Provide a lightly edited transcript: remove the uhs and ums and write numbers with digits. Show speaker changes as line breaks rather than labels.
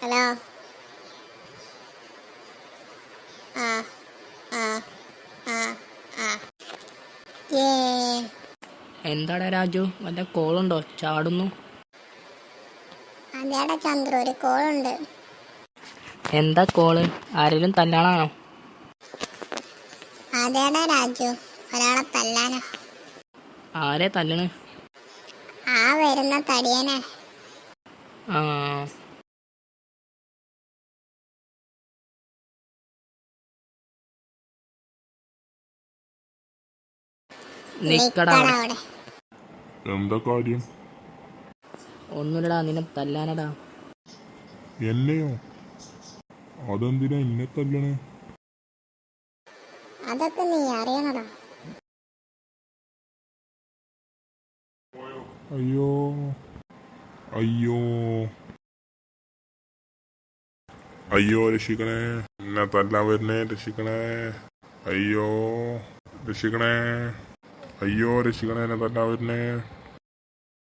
Hello. ആ ആ ആ ആ ഏ
എന്താടാ രാജു, വല്ല കോളുണ്ടോ? ചാടുന്നു.
അതേടാ ചന്ദ്ര, ഒരു കോളുണ്ട്.
എന്താ കോള്? ആരെങ്കിലും തല്ലാനാണോ?
അതേടാ രാജു, ഒരാളെ തല്ലാനാ.
ആരെ തല്ലണ്?
ആ വരുന്ന തടിയനെ.
ആ നിക്കടാ
നിക്കടാ
അവിടെ.
അവിടെ.
എന്താ കാര്യം?
ഒന്നുമില്ലടാ, നിന്നെ തല്ലാനടാ.
എന്നെയോ? അതെന്തിനാ എന്നെ തല്ലണേ?
അതൊക്കെ നീ അറിയണടാ.
അയ്യോ അയ്യോ അയ്യോ, രക്ഷിക്കണേ, എന്നെ തല്ലാൻ വരുന്നേ, രക്ഷിക്കണേ. അയ്യോ രക്ഷിക്കണേ, അയ്യോ രക്ഷിക്കണേ, എന്നെ തല്ലാൻ വരുന്നേ.